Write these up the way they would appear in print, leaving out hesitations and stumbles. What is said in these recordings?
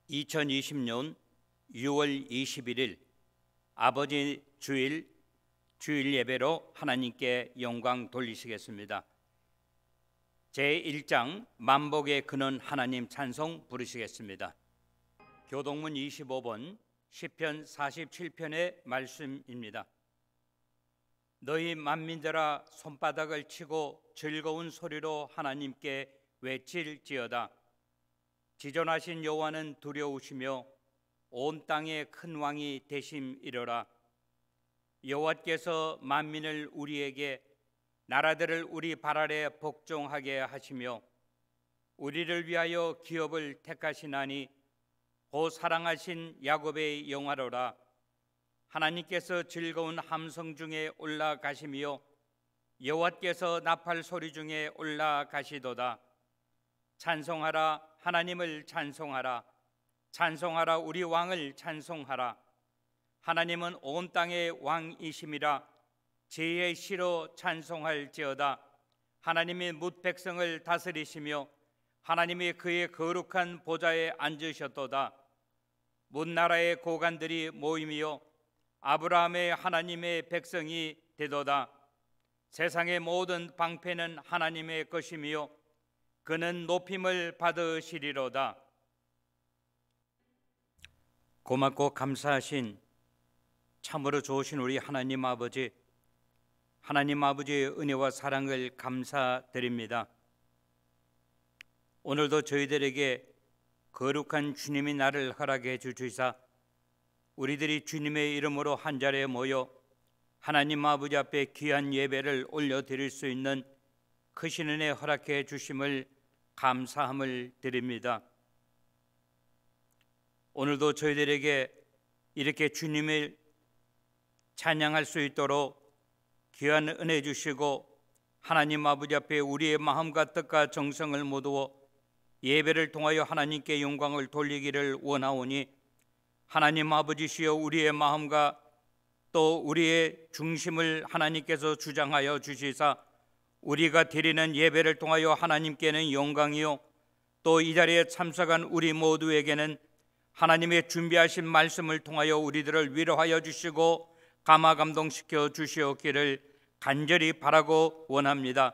2020년 6월 21일 아버지 주일 예배로 하나님께 영광 돌리시겠습니다. 제1장 만복의 근원 하나님 찬송 부르시겠습니다. 교동문 25번 시편 47편의 말씀입니다. 너희 만민들아 손바닥을 치고 즐거운 소리로 하나님께 외칠지어다. 지존하신 여호와는 두려우시며 온 땅의 큰 왕이 되심이로라. 여호와께서 만민을 우리에게, 나라들을 우리 발 아래 복종하게 하시며 우리를 위하여 기업을 택하시나니 곧 사랑하신 야곱의 영화로라. 하나님께서 즐거운 함성 중에 올라가시며 여호와께서 나팔 소리 중에 올라가시도다. 찬송하라, 하나님을 찬송하라. 찬송하라, 우리 왕을 찬송하라. 하나님은 온 땅의 왕이심이라. 제의 시로 찬송할지어다. 하나님이 뭇 백성을 다스리시며 하나님이 그의 거룩한 보좌에 앉으셨도다. 뭇 나라의 고관들이 모임이요 아브라함의 하나님의 백성이 되도다. 세상의 모든 방패는 하나님의 것이며 그는 높임을 받으시리로다. 고맙고 감사하신 참으로 좋으신 우리 하나님 아버지, 하나님 아버지의 은혜와 사랑을 감사드립니다. 오늘도 저희들에게 거룩한 주님이 나를 허락해 주시사 우리들이 주님의 이름으로 한자리에 모여 하나님 아버지 앞에 귀한 예배를 올려드릴 수 있는 크신 은혜 허락해 주심을 감사함을 드립니다. 오늘도 저희들에게 이렇게 주님을 찬양할 수 있도록 귀한 은혜 주시고 하나님 아버지 앞에 우리의 마음과 뜻과 정성을 모두어 예배를 통하여 하나님께 영광을 돌리기를 원하오니 하나님 아버지시여 우리의 마음과 또 우리의 중심을 하나님께서 주장하여 주시사 우리가 드리는 예배를 통하여 하나님께는 영광이요 또 이 자리에 참석한 우리 모두에게는 하나님의 준비하신 말씀을 통하여 우리들을 위로하여 주시고 감화 감동시켜 주시옵기를 간절히 바라고 원합니다.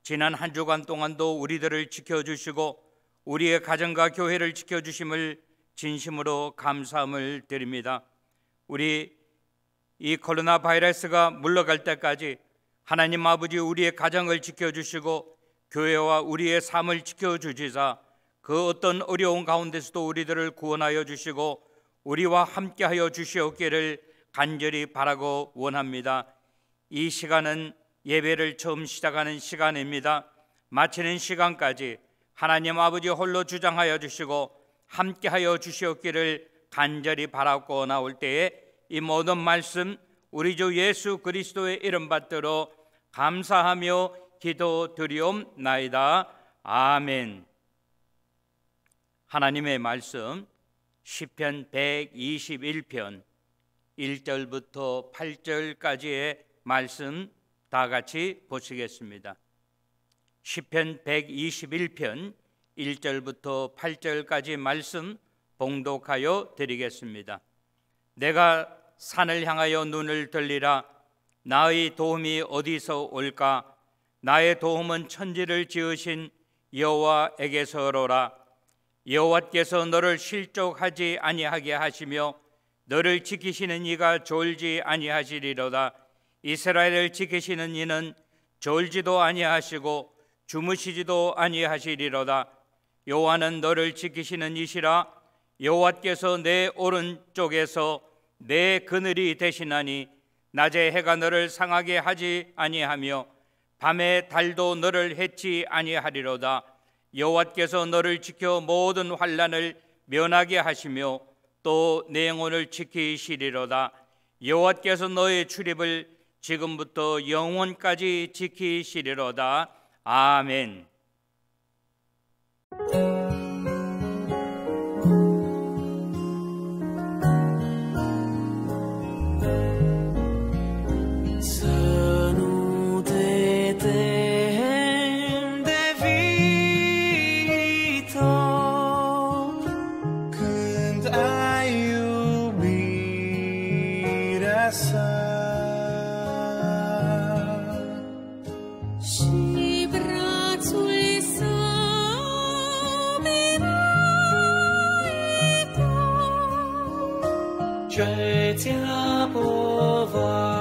지난 한 주간 동안도 우리들을 지켜주시고 우리의 가정과 교회를 지켜주심을 진심으로 감사함을 드립니다. 우리 이 코로나 바이러스가 물러갈 때까지 하나님 아버지 우리의 가정을 지켜주시고 교회와 우리의 삶을 지켜주시사 그 어떤 어려운 가운데서도 우리들을 구원하여 주시고 우리와 함께하여 주시옵기를 간절히 바라고 원합니다. 이 시간은 예배를 처음 시작하는 시간입니다. 마치는 시간까지 하나님 아버지 홀로 주장하여 주시고 함께하여 주시옵기를 간절히 바라고 나올 때에 이 모든 말씀 우리 주 예수 그리스도의 이름 받들어 감사하며 기도드리옵나이다. 아멘. 하나님의 말씀 시편 121편 1절부터 8절까지의 말씀 다 같이 보시겠습니다. 시편 121편 1절부터 8절까지 말씀 봉독하여 드리겠습니다. 내가 산을 향하여 눈을 들리라. 나의 도움이 어디서 올까? 나의 도움은 천지를 지으신 여호와에게서로라. 여호와께서 너를 실족하지 아니하게 하시며 너를 지키시는 이가 졸지 아니하시리로다. 이스라엘을 지키시는 이는 졸지도 아니하시고 주무시지도 아니하시리로다. 여호와는 너를 지키시는 이시라. 여호와께서 내 오른쪽에서 내 그늘이 되시나니 낮에 해가 너를 상하게 하지 아니하며 밤에 달도 너를 해치 아니하리로다. 여호와께서 너를 지켜 모든 환난을 면하게 하시며 또 내 영혼을 지키시리로다. 여호와께서 너의 출입을 지금부터 영원까지 지키시리로다. 아멘. 그 Trzecia povarata.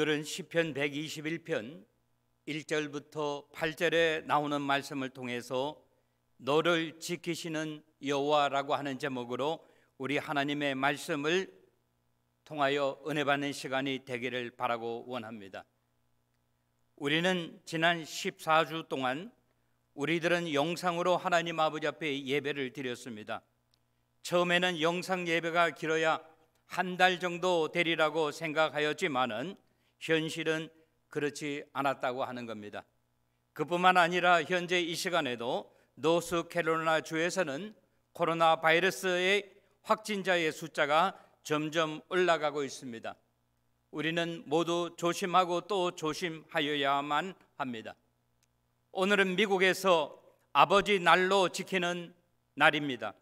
오늘은 시편 121편 1절부터 8절에 나오는 말씀을 통해서 너를 지키시는 여호와라고 하는 제목으로 우리 하나님의 말씀을 통하여 은혜 받는 시간이 되기를 바라고 원합니다. 우리는 지난 14주 동안 우리들은 영상으로 하나님 아버지 앞에 예배를 드렸습니다. 처음에는 영상 예배가 길어야 한 달 정도 되리라고 생각하였지만은 현실은 그렇지 않았다고 하는 겁니다. 그뿐만 아니라 현재 이 시간에도 노스캐롤라이나 주에서는 코로나 바이러스의 확진자의 숫자가 점점 올라가고 있습니다. 우리는 모두 조심하고 또 조심하여야만 합니다. 오늘은 미국에서 아버지 날로 지키는 날입니다.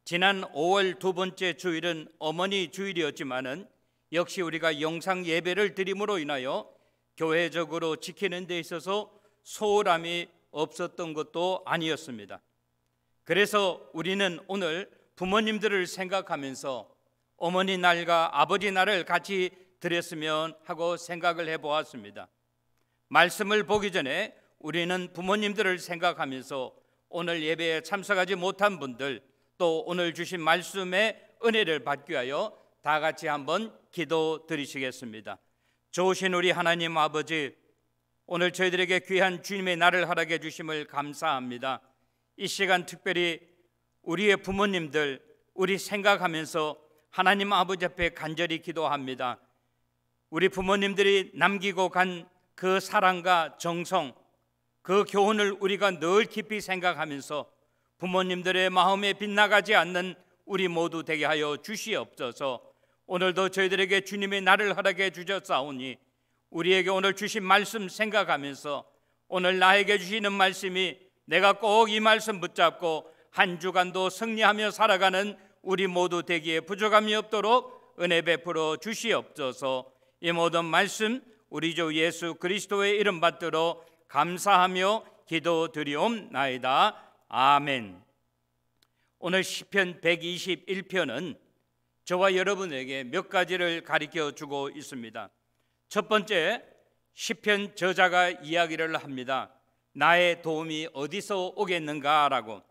지난 5월 두 번째 주일은 어머니 주일이었지만은 역시 우리가 영상 예배를 드림으로 인하여 교회적으로 지키는 데 있어서 소홀함이 없었던 것도 아니었습니다. 그래서 우리는 오늘 부모님들을 생각하면서 어머니 날과 아버지 날을 같이 드렸으면 하고 생각을 해보았습니다. 말씀을 보기 전에 우리는 부모님들을 생각하면서 오늘 예배에 참석하지 못한 분들, 또 오늘 주신 말씀의 은혜를 받기 위하여 다 같이 한번 기도 드리시겠습니다. 좋으신 우리 하나님 아버지, 오늘 저희들에게 귀한 주님의 날을 허락해 주심을 감사합니다. 이 시간 특별히 우리의 부모님들 우리 생각하면서 하나님 아버지 앞에 간절히 기도합니다. 우리 부모님들이 남기고 간 그 사랑과 정성, 그 교훈을 우리가 늘 깊이 생각하면서 부모님들의 마음에 빗나가지 않는 우리 모두 되게 하여 주시옵소서. 오늘도 저희들에게 주님의 날을 허락해 주셨사오니 우리에게 오늘 주신 말씀 생각하면서 오늘 나에게 주시는 말씀이 내가 꼭 이 말씀 붙잡고 한 주간도 승리하며 살아가는 우리 모두 되기에 부족함이 없도록 은혜 베풀어 주시옵소서. 이 모든 말씀 우리 주 예수 그리스도의 이름 받들어 감사하며 기도드리옵나이다. 아멘. 오늘 시편 121편은 저와 여러분에게 몇 가지를 가르쳐 주고 있습니다. 첫 번째, 시편 저자가 이야기를 합니다. 나의 도움이 어디서 오겠는가라고.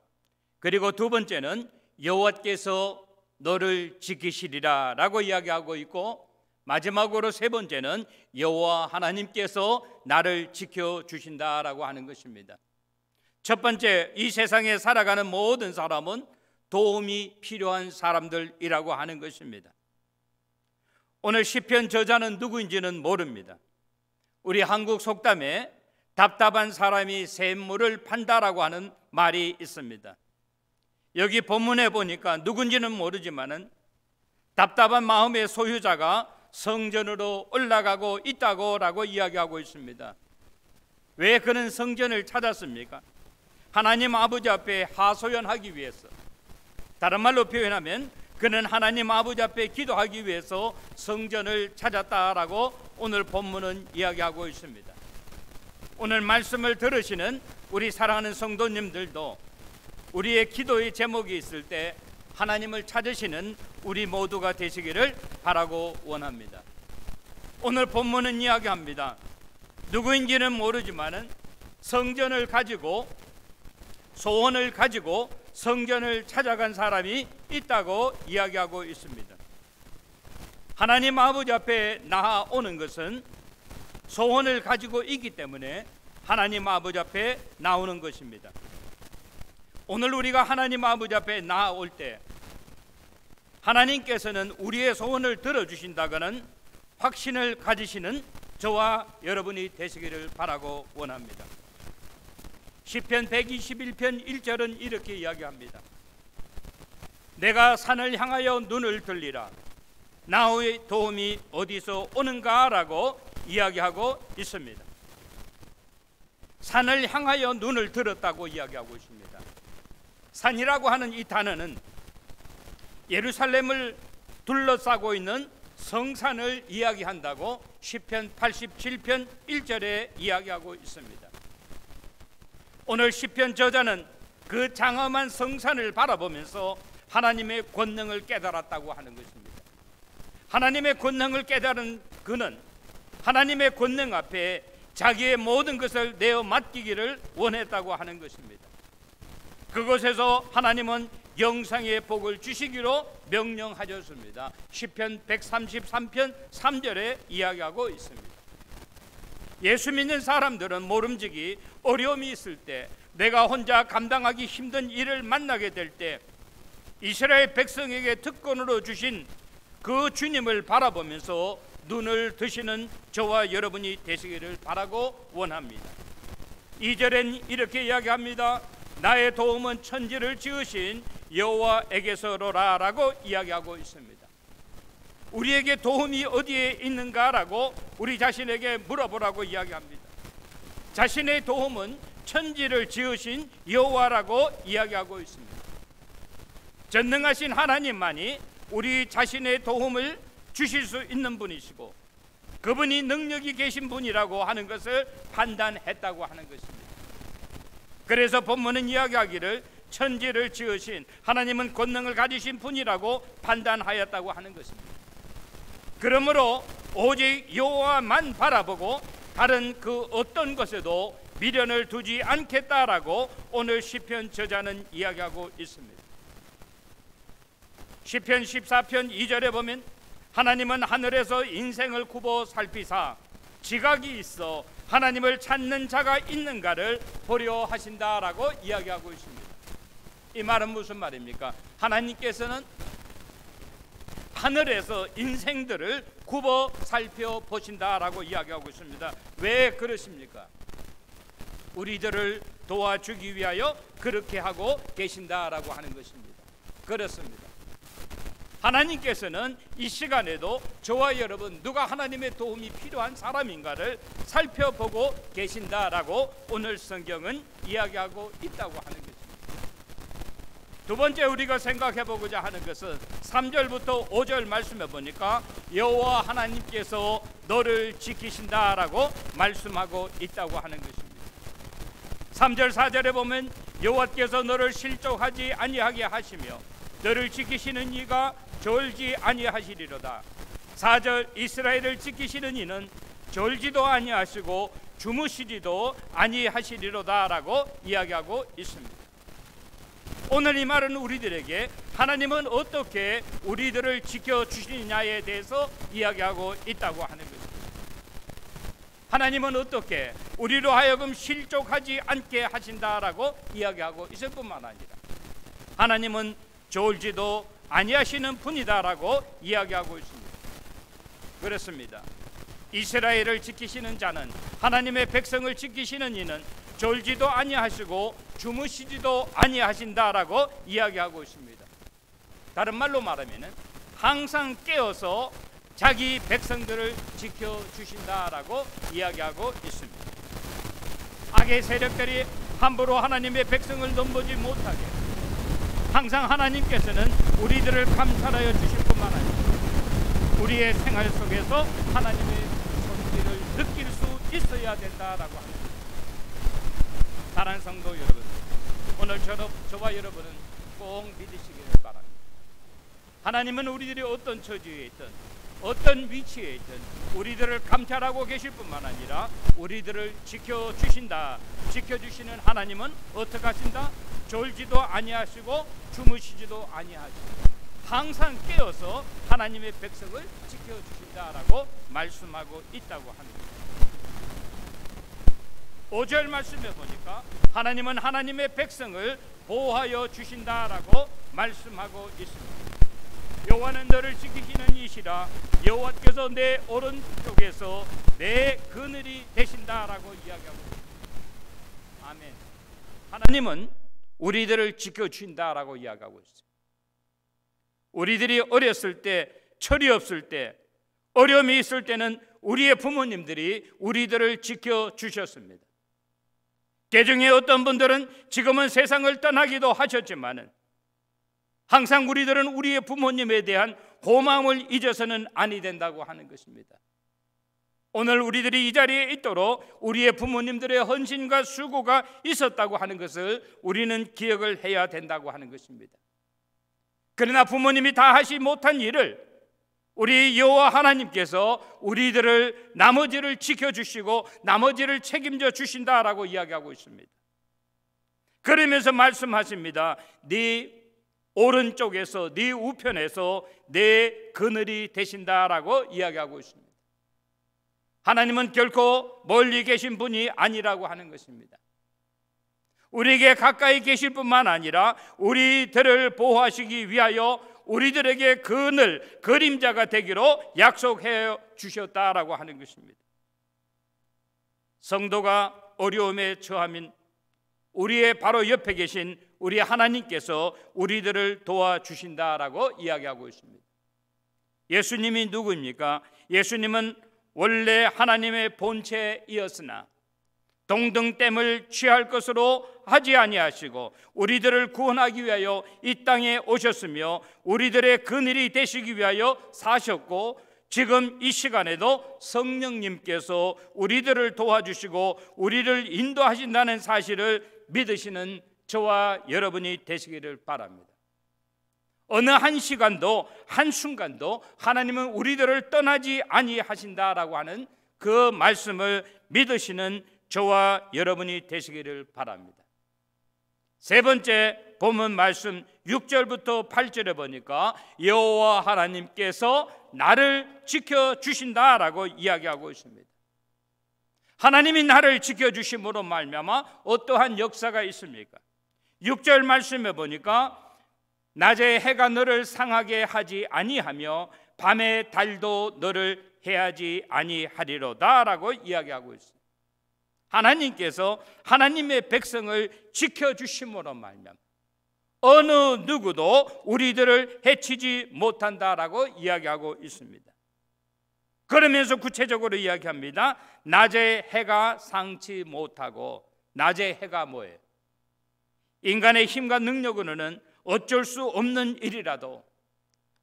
그리고 두 번째는 여호와께서 너를 지키시리라 라고 이야기하고 있고, 마지막으로 세 번째는 여호와 하나님께서 나를 지켜주신다라고 하는 것입니다. 첫 번째, 이 세상에 살아가는 모든 사람은 도움이 필요한 사람들이라고 하는 것입니다. 오늘 시편 저자는 누구인지는 모릅니다. 우리 한국 속담에 답답한 사람이 샘물을 판다라고 하는 말이 있습니다. 여기 본문에 보니까 누군지는 모르지만은 답답한 마음의 소유자가 성전으로 올라가고 있다고라고 이야기하고 있습니다. 왜 그는 성전을 찾았습니까? 하나님 아버지 앞에 하소연하기 위해서. 다른 말로 표현하면 그는 하나님 아버지 앞에 기도하기 위해서 성전을 찾았다라고 오늘 본문은 이야기하고 있습니다. 오늘 말씀을 들으시는 우리 사랑하는 성도님들도 우리의 기도의 제목이 있을 때 하나님을 찾으시는 우리 모두가 되시기를 바라고 원합니다. 오늘 본문은 이야기합니다. 누구인지는 모르지만은 성전을 가지고, 소원을 가지고 성전을 찾아간 사람이 있다고 이야기하고 있습니다. 하나님 아버지 앞에 나아오는 것은 소원을 가지고 있기 때문에 하나님 아버지 앞에 나오는 것입니다. 오늘 우리가 하나님 아버지 앞에 나아올 때 하나님께서는 우리의 소원을 들어주신다고는 확신을 가지시는 저와 여러분이 되시기를 바라고 원합니다. 시편 121편 1절은 이렇게 이야기합니다. 내가 산을 향하여 눈을 들리라. 나의 도움이 어디서 오는가? 라고 이야기하고 있습니다. 산을 향하여 눈을 들었다고 이야기하고 있습니다. 산이라고 하는 이 단어는 예루살렘을 둘러싸고 있는 성산을 이야기한다고 시편 87편 1절에 이야기하고 있습니다. 오늘 시편 저자는 그 장엄한 성산을 바라보면서 하나님의 권능을 깨달았다고 하는 것입니다. 하나님의 권능을 깨달은 그는 하나님의 권능 앞에 자기의 모든 것을 내어 맡기기를 원했다고 하는 것입니다. 그곳에서 하나님은 영생의 복을 주시기로 명령하셨습니다. 시편 133편 3절에 이야기하고 있습니다. 예수 믿는 사람들은 모름지기 어려움이 있을 때, 내가 혼자 감당하기 힘든 일을 만나게 될 때 이스라엘 백성에게 특권으로 주신 그 주님을 바라보면서 눈을 드시는 저와 여러분이 되시기를 바라고 원합니다. 2절엔 이렇게 이야기합니다. 나의 도움은 천지를 지으신 여호와에게서로라 라고 이야기하고 있습니다. 우리에게 도움이 어디에 있는가라고 우리 자신에게 물어보라고 이야기합니다. 자신의 도움은 천지를 지으신 여호와라고 이야기하고 있습니다. 전능하신 하나님만이 우리 자신의 도움을 주실 수 있는 분이시고 그분이 능력이 계신 분이라고 하는 것을 판단했다고 하는 것입니다. 그래서 본문은 이야기하기를 천지를 지으신 하나님은 권능을 가지신 분이라고 판단하였다고 하는 것입니다. 그러므로 오직 여호와만 바라보고 다른 그 어떤 것에도 미련을 두지 않겠다라고 오늘 시편 저자는 이야기하고 있습니다. 시편 14편 2절에 보면 하나님은 하늘에서 인생을 굽어 살피사 지각이 있어 하나님을 찾는 자가 있는가를 보려 하신다라고 이야기하고 있습니다. 이 말은 무슨 말입니까? 하나님께서는 하늘에서 인생들을 굽어 살펴보신다라고 이야기하고 있습니다. 왜 그러십니까? 우리들을 도와주기 위하여 그렇게 하고 계신다라고 하는 것입니다. 그렇습니다. 하나님께서는 이 시간에도 저와 여러분 누가 하나님의 도움이 필요한 사람인가를 살펴보고 계신다라고 오늘 성경은 이야기하고 있다고 하는 것입니다. 두 번째 우리가 생각해 보고자 하는 것은 3절부터 5절 말씀해 보니까 여호와 하나님께서 너를 지키신다라고 말씀하고 있다고 하는 것입니다. 3절 4절에 보면 여호와께서 너를 실족하지 아니하게 하시며 너를 지키시는 이가 졸지 아니하시리로다. 4절 이스라엘을 지키시는 이는 졸지도 아니하시고 주무시지도 아니하시리로다라고 이야기하고 있습니다. 오늘 이 말은 우리들에게 하나님은 어떻게 우리들을 지켜주시느냐에 대해서 이야기하고 있다고 하는 것입니다. 하나님은 어떻게 우리로 하여금 실족하지 않게 하신다라고 이야기하고 있을 뿐만 아니라 하나님은 졸지도 아니하시는 분이다라고 이야기하고 있습니다. 그렇습니다. 이스라엘을 지키시는 자는 하나님의 백성을 지키시는 이는 졸지도 아니하시고 주무시지도 아니하신다라고 이야기하고 있습니다. 다른 말로 말하면 항상 깨어서 자기 백성들을 지켜주신다라고 이야기하고 있습니다. 악의 세력들이 함부로 하나님의 백성을 넘보지 못하게 항상 하나님께서는 우리들을 감찰하여 주실 뿐만 아니라 우리의 생활 속에서 하나님의 손길을 느낄 수 있어야 된다라고 합니다. 사랑하는 성도 여러분, 오늘 저와 여러분은 꼭 믿으시기를 바랍니다. 하나님은 우리들이 어떤 처지에 있든 어떤 위치에 있든 우리들을 감찰하고 계실 뿐만 아니라 우리들을 지켜주신다. 지켜주시는 하나님은 어떻게 하신다? 졸지도 아니하시고 주무시지도 아니하시고 항상 깨어서 하나님의 백성을 지켜주신다라고 말씀하고 있다고 합니다. 5절 말씀에 보니까 하나님은 하나님의 백성을 보호하여 주신다라고 말씀하고 있습니다. 여호와는 너를 지키시는 이시라 여호와께서 내 오른쪽에서 내 그늘이 되신다라고 이야기하고 있습니다. 아멘. 하나님은 우리들을 지켜주신다라고 이야기하고 있습니다. 우리들이 어렸을 때, 철이 없을 때, 어려움이 있을 때는 우리의 부모님들이 우리들을 지켜주셨습니다. 개중에 어떤 분들은 지금은 세상을 떠나기도 하셨지만은 항상 우리들은 우리의 부모님에 대한 고마움을 잊어서는 아니 된다고 하는 것입니다. 오늘 우리들이 이 자리에 있도록 우리의 부모님들의 헌신과 수고가 있었다고 하는 것을 우리는 기억을 해야 된다고 하는 것입니다. 그러나 부모님이 다 하지 못한 일을 우리 여호와 하나님께서 우리들을 나머지를 지켜주시고 나머지를 책임져 주신다라고 이야기하고 있습니다. 그러면서 말씀하십니다. 네 오른쪽에서 네 우편에서 내 그늘이 되신다라고 이야기하고 있습니다. 하나님은 결코 멀리 계신 분이 아니라고 하는 것입니다. 우리에게 가까이 계실 뿐만 아니라 우리들을 보호하시기 위하여 우리들에게 그늘, 그림자가 되기로 약속해 주셨다라고 하는 것입니다. 성도가 어려움에 처하면 우리의 바로 옆에 계신 우리 하나님께서 우리들을 도와주신다라고 이야기하고 있습니다. 예수님이 누구입니까? 예수님은 원래 하나님의 본체이었으나 동등됨을 취할 것으로 하지 아니하시고 우리들을 구원하기 위하여 이 땅에 오셨으며 우리들의 그늘이 되시기 위하여 사셨고 지금 이 시간에도 성령님께서 우리들을 도와주시고 우리를 인도하신다는 사실을 믿으시는 저와 여러분이 되시기를 바랍니다. 어느 한 시간도 한순간도 하나님은 우리들을 떠나지 아니하신다라고 하는 그 말씀을 믿으시는 저와 여러분이 되시기를 바랍니다. 세 번째 본문 말씀 6절부터 8절에 보니까 여호와 하나님께서 나를 지켜주신다라고 이야기하고 있습니다. 하나님이 나를 지켜주심으로 말미암아 어떠한 역사가 있습니까? 6절 말씀에 보니까 낮에 해가 너를 상하게 하지 아니하며 밤에 달도 너를 해하지 아니하리로다 라고 이야기하고 있습니다. 하나님께서 하나님의 백성을 지켜주심으로 말미암아 어느 누구도 우리들을 해치지 못한다라고 이야기하고 있습니다. 그러면서 구체적으로 이야기합니다. 낮에 해가 상치 못하고, 낮에 해가 뭐예요? 인간의 힘과 능력으로는 어쩔 수 없는 일이라도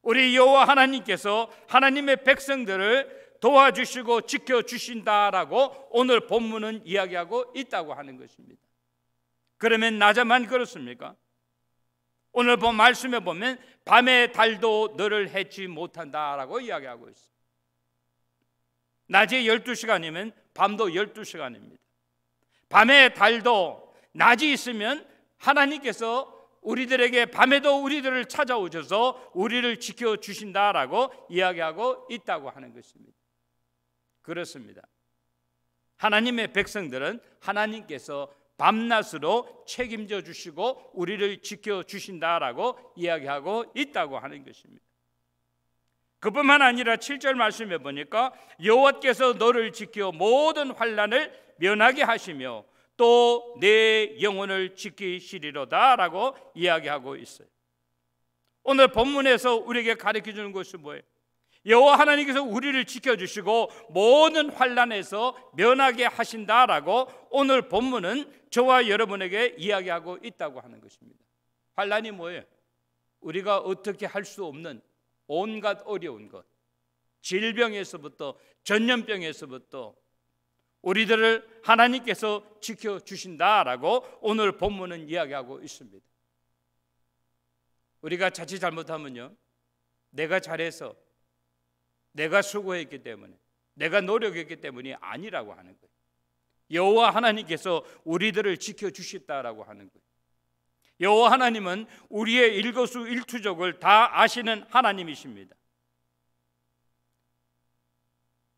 우리 여호와 하나님께서 하나님의 백성들을 도와주시고 지켜주신다라고 오늘 본문은 이야기하고 있다고 하는 것입니다. 그러면 낮에만 그렇습니까? 오늘 본 말씀에 보면 밤에 달도 너를 해치 못한다라고 이야기하고 있습니다. 낮에 12시간이면 밤도 12시간입니다. 밤에 달도 낮이 있으면 하나님께서 우리들에게 밤에도 우리들을 찾아오셔서 우리를 지켜주신다라고 이야기하고 있다고 하는 것입니다. 그렇습니다. 하나님의 백성들은 하나님께서 밤낮으로 책임져 주시고 우리를 지켜주신다라고 이야기하고 있다고 하는 것입니다. 그뿐만 아니라 7절 말씀에 보니까 여호와께서 너를 지켜 모든 환난을 면하게 하시며 또 내 영혼을 지키시리로다 라고 이야기하고 있어요. 오늘 본문에서 우리에게 가르쳐주는 것이 뭐예요? 여호와 하나님께서 우리를 지켜주시고 모든 환난에서 면하게 하신다라고 오늘 본문은 저와 여러분에게 이야기하고 있다고 하는 것입니다. 환난이 뭐예요? 우리가 어떻게 할 수 없는 온갖 어려운 것, 질병에서부터 전염병에서부터 우리들을 하나님께서 지켜주신다라고 오늘 본문은 이야기하고 있습니다. 우리가 자칫 잘못하면요, 내가 잘해서, 내가 수고했기 때문에, 내가 노력했기 때문이 아니라고 하는 거예요. 여호와 하나님께서 우리들을 지켜주셨다라고 하는 거예요. 여호와 하나님은 우리의 일거수일투족을 다 아시는 하나님이십니다.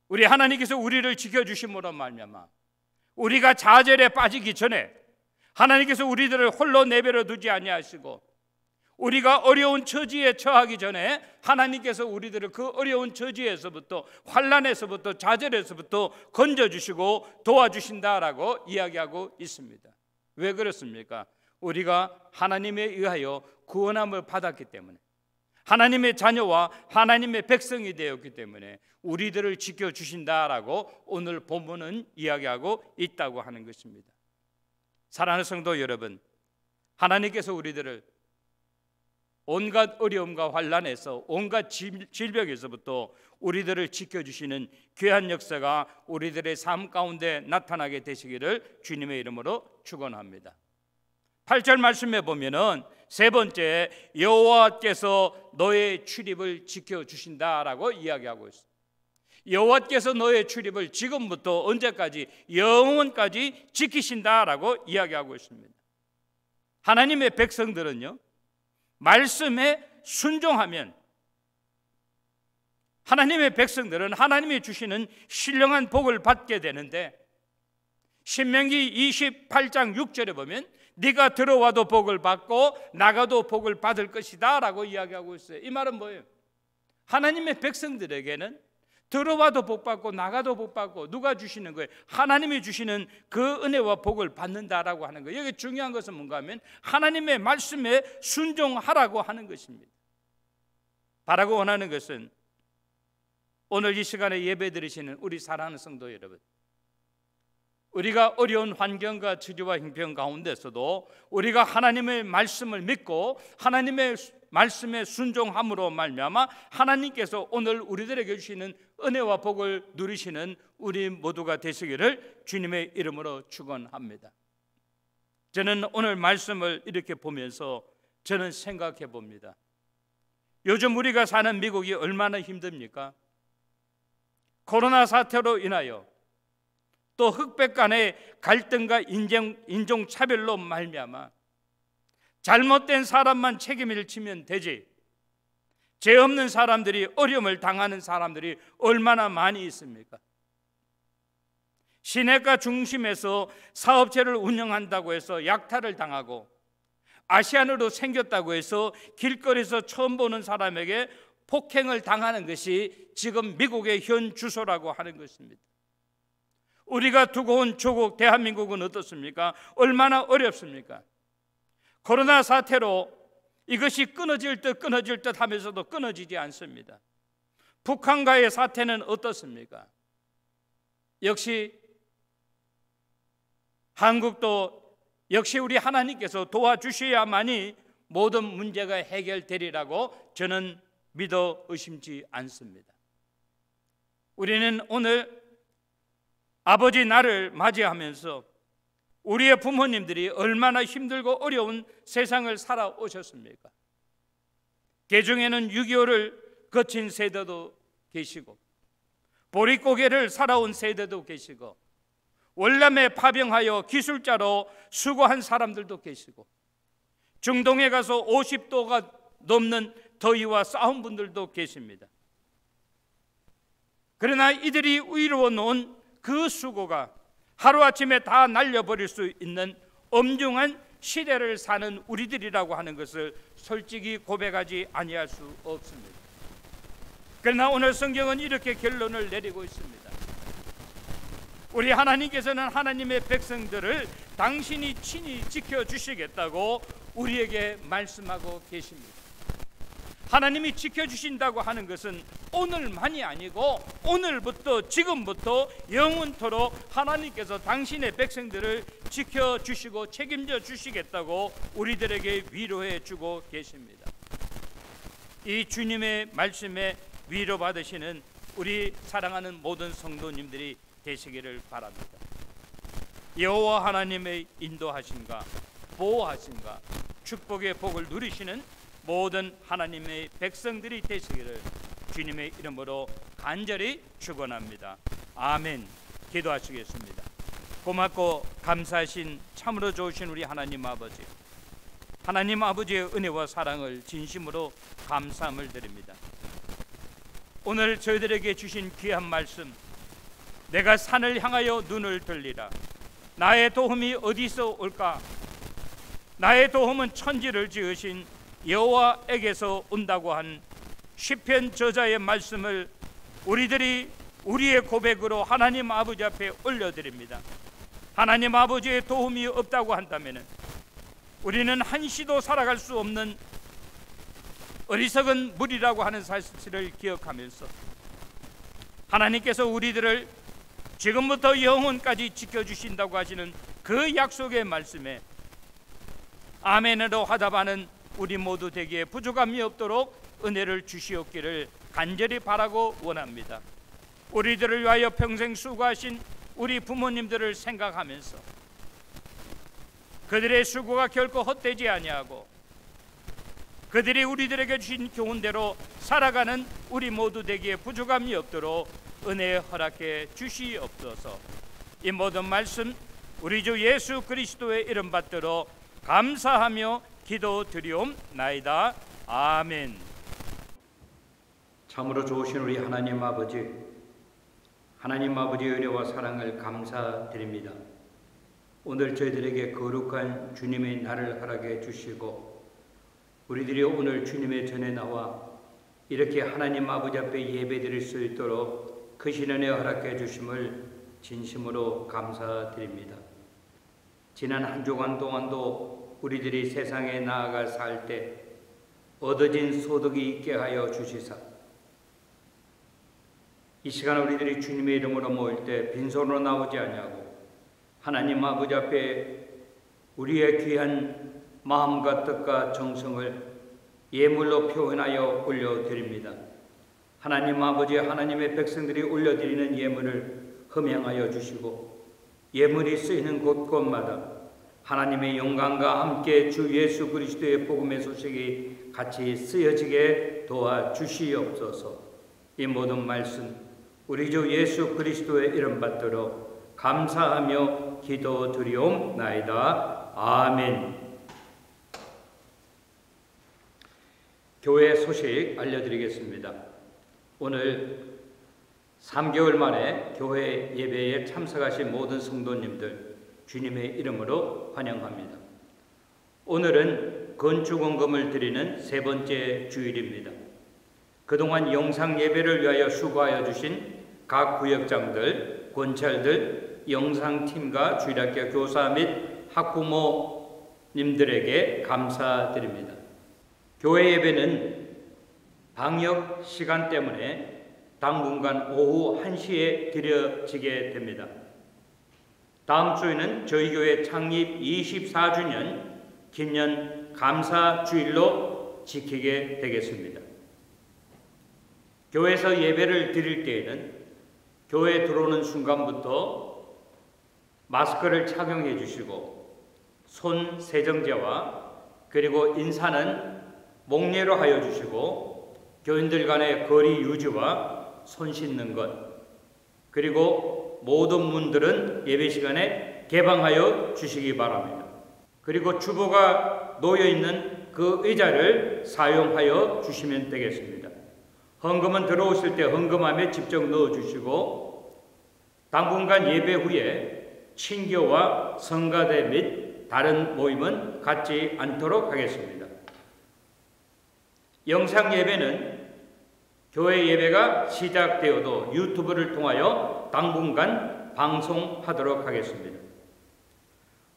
우리 하나님께서 우리를 지켜주심으로 말미암아 우리가 좌절에 빠지기 전에 하나님께서 우리들을 홀로 내버려 두지 아니하시고 우리가 어려운 처지에 처하기 전에 하나님께서 우리들을 그 어려운 처지에서부터 환난에서부터 좌절에서부터 건져주시고 도와주신다라고 이야기하고 있습니다. 왜 그렇습니까? 우리가 하나님에 의하여 구원함을 받았기 때문에, 하나님의 자녀와 하나님의 백성이 되었기 때문에 우리들을 지켜주신다라고 오늘 본문은 이야기하고 있다고 하는 것입니다. 사랑하는 성도 여러분, 하나님께서 우리들을 온갖 어려움과 환난에서, 온갖 질병에서부터 우리들을 지켜주시는 귀한 역사가 우리들의 삶 가운데 나타나게 되시기를 주님의 이름으로 축원합니다. 8절 말씀에 보면은 세 번째, 여호와께서 너의 출입을 지켜주신다라고 이야기하고 있습니다. 여호와께서 너의 출입을 지금부터 언제까지, 영원까지 지키신다라고 이야기하고 있습니다. 하나님의 백성들은요, 말씀에 순종하면, 하나님의 백성들은 하나님이 주시는 신령한 복을 받게 되는데, 신명기 28장 6절에 보면 네가 들어와도 복을 받고 나가도 복을 받을 것이다 라고 이야기하고 있어요. 이 말은 뭐예요? 하나님의 백성들에게는 들어와도 복 받고 나가도 복 받고, 누가 주시는 거예요? 하나님이 주시는 그 은혜와 복을 받는다라고 하는 거예요. 여기 중요한 것은 뭔가 하면 하나님의 말씀에 순종하라고 하는 것입니다. 바라고 원하는 것은 오늘 이 시간에 예배 드리시는 우리 사랑하는 성도 여러분, 우리가 어려운 환경과 처지와 형편 가운데서도 우리가 하나님의 말씀을 믿고 하나님의 말씀에 순종함으로 말미암아 하나님께서 오늘 우리들에게 주시는 은혜와 복을 누리시는 우리 모두가 되시기를 주님의 이름으로 축원합니다. 저는 오늘 말씀을 이렇게 보면서 저는 생각해 봅니다. 요즘 우리가 사는 미국이 얼마나 힘듭니까? 코로나 사태로 인하여 또 흑백 간의 갈등과 인종차별로 말미암아 잘못된 사람만 책임을 지면 되지, 죄 없는 사람들이, 어려움을 당하는 사람들이 얼마나 많이 있습니까? 시내가 중심에서 사업체를 운영한다고 해서 약탈을 당하고, 아시안으로 생겼다고 해서 길거리에서 처음 보는 사람에게 폭행을 당하는 것이 지금 미국의 현 주소라고 하는 것입니다. 우리가 두고 온 조국 대한민국은 어떻습니까? 얼마나 어렵습니까? 코로나 사태로 이것이 끊어질 듯 하면서도 끊어지지 않습니다. 북한과의 사태는 어떻습니까? 역시 한국도 역시 우리 하나님께서 도와주셔야만이 모든 문제가 해결되리라고 저는 믿어 의심치 않습니다. 우리는 오늘 아버지 날을 맞이하면서 우리의 부모님들이 얼마나 힘들고 어려운 세상을 살아오셨습니까? 개중에는 6.25를 거친 세대도 계시고, 보릿고개를 살아온 세대도 계시고, 월남에 파병하여 기술자로 수고한 사람들도 계시고, 중동에 가서 50도가 넘는 더위와 싸운 분들도 계십니다. 그러나 이들이 이루어 놓은 그 수고가 하루아침에 다 날려버릴 수 있는 엄중한 시대를 사는 우리들이라고 하는 것을 솔직히 고백하지 아니할 수 없습니다. 그러나 오늘 성경은 이렇게 결론을 내리고 있습니다. 우리 하나님께서는 하나님의 백성들을 당신이 친히 지켜주시겠다고 우리에게 말씀하고 계십니다. 하나님이 지켜주신다고 하는 것은 오늘만이 아니고 오늘부터, 지금부터 영원토록 하나님께서 당신의 백성들을 지켜주시고 책임져 주시겠다고 우리들에게 위로해 주고 계십니다. 이 주님의 말씀에 위로받으시는 우리 사랑하는 모든 성도님들이 되시기를 바랍니다. 여호와 하나님의 인도하심과 보호하심과 축복의 복을 누리시는 모든 하나님의 백성들이 되시기를 주님의 이름으로 간절히 축원합니다. 아멘. 기도하시겠습니다. 고맙고 감사하신 참으로 좋으신 우리 하나님 아버지, 하나님 아버지의 은혜와 사랑을 진심으로 감사함을 드립니다. 오늘 저희들에게 주신 귀한 말씀, 내가 산을 향하여 눈을 들리라. 나의 도움이 어디서 올까? 나의 도움은 천지를 지으신 여호와에게서 온다고 한 시편 저자의 말씀을 우리들이 우리의 고백으로 하나님 아버지 앞에 올려드립니다. 하나님 아버지의 도움이 없다고 한다면 우리는 한시도 살아갈 수 없는 어리석은 물이라고 하는 사실을 기억하면서 하나님께서 우리들을 지금부터 영원까지 지켜주신다고 하시는 그 약속의 말씀에 아멘으로 화답하는 우리 모두 되기에 부족함이 없도록 은혜를 주시옵기를 간절히 바라고 원합니다. 우리들을 위하여 평생 수고하신 우리 부모님들을 생각하면서 그들의 수고가 결코 헛되지 아니하고 그들이 우리들에게 주신 교훈대로 살아가는 우리 모두 되기에 부족함이 없도록 은혜 허락해 주시옵소서. 이 모든 말씀 우리 주 예수 그리스도의 이름 받들어 감사하며 기도드리옵나이다. 아멘. 참으로 좋으신 우리 하나님 아버지, 하나님 아버지의 은혜와 사랑을 감사드립니다. 오늘 저희들에게 거룩한 주님의 날을 허락해 주시고 우리들이 오늘 주님의 전에 나와 이렇게 하나님 아버지 앞에 예배드릴 수 있도록 크신 은혜 허락해 주심을 진심으로 감사드립니다. 지난 한 주간 동안도 우리들이 세상에 나아가 살 때 얻어진 소득이 있게 하여 주시사 이 시간 우리들이 주님의 이름으로 모일 때 빈손으로 나오지 아니하고 하나님 아버지 앞에 우리의 귀한 마음과 뜻과 정성을 예물로 표현하여 올려드립니다. 하나님 아버지, 하나님의 백성들이 올려드리는 예물을 흠양하여 주시고 예물이 쓰이는 곳곳마다 하나님의 영광과 함께 주 예수 그리스도의 복음의 소식이 같이 쓰여지게 도와주시옵소서. 이 모든 말씀 우리 주 예수 그리스도의 이름 받들어 감사하며 기도드리옵나이다. 아멘. 교회 소식 알려드리겠습니다. 오늘 3개월 만에 교회 예배에 참석하신 모든 성도님들 주님의 이름으로 환영합니다. 오늘은 건축원금을 드리는 세 번째 주일입니다. 그동안 영상 예배를 위하여 수고하여 주신 각 구역장들, 권찰들, 영상팀과 주일학교 교사 및 학부모님들에게 감사드립니다. 교회 예배는 방역 시간 때문에 당분간 오후 1시에 드려지게 됩니다. 다음 주에는 저희 교회 창립 24주년 기념 감사주일로 지키게 되겠습니다. 교회에서 예배를 드릴 때에는 교회에 들어오는 순간부터 마스크를 착용해 주시고 손 세정제와 그리고 인사는 목례로 하여 주시고 교인들 간의 거리 유지와 손 씻는 것, 그리고 모든 문들은 예배 시간에 개방하여 주시기 바랍니다. 그리고 주보가 놓여 있는 그 의자를 사용하여 주시면 되겠습니다. 헌금은 들어오실 때 헌금함에 직접 넣어 주시고 당분간 예배 후에 친교와 성가대 및 다른 모임은 갖지 않도록 하겠습니다. 영상 예배는 교회 예배가 시작되어도 유튜브를 통하여 당분간 방송하도록 하겠습니다.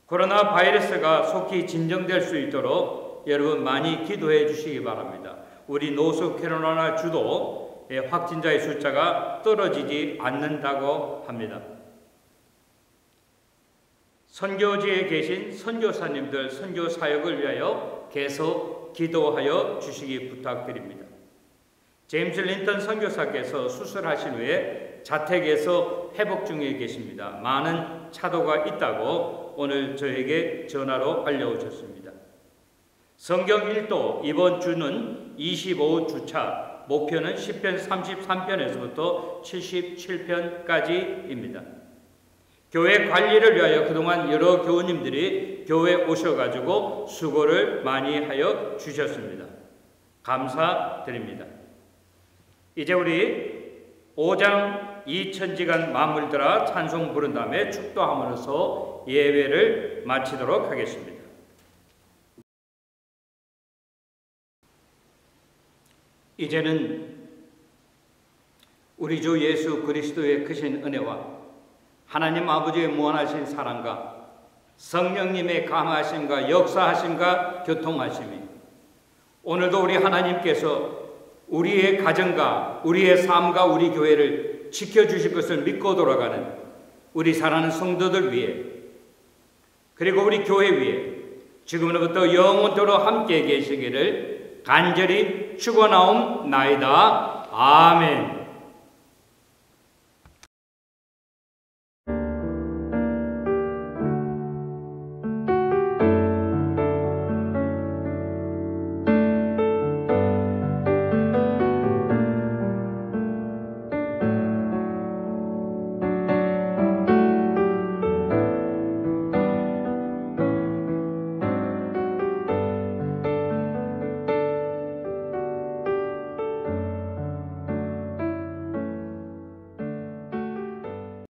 코로나 바이러스가 속히 진정될 수 있도록 여러분 많이 기도해 주시기 바랍니다. 우리 노스캐롤라이나 주도의 확진자의 숫자가 떨어지지 않는다고 합니다. 선교지에 계신 선교사님들 선교 사역을 위하여 계속 기도하여 주시기 부탁드립니다. 제임스 린턴 선교사께서 수술하신 후에 자택에서 회복 중에 계십니다. 많은 차도가 있다고 오늘 저에게 전화로 알려오셨습니다. 성경 1도 이번 주는 25주차, 목표는 10편 33편에서부터 77편까지입니다. 교회 관리를 위하여 그동안 여러 교우님들이 교회에 오셔가지고 수고를 많이 하여 주셨습니다. 감사드립니다. 이제 우리 5장 2천지간 만물들아 찬송 부른 다음에 축도함으로써 예배를 마치도록 하겠습니다. 이제는 우리 주 예수 그리스도의 크신 은혜와 하나님 아버지의 무한하신 사랑과 성령님의 감화하심과 역사하심과 교통하심이 오늘도 우리 하나님께서 우리의 가정과 우리의 삶과 우리 교회를 지켜주실 것을 믿고 돌아가는 우리 사랑하는 성도들 위해 그리고 우리 교회 위에 지금으로부터 영원토록 함께 계시기를 간절히 축원하옵나이다. 아멘.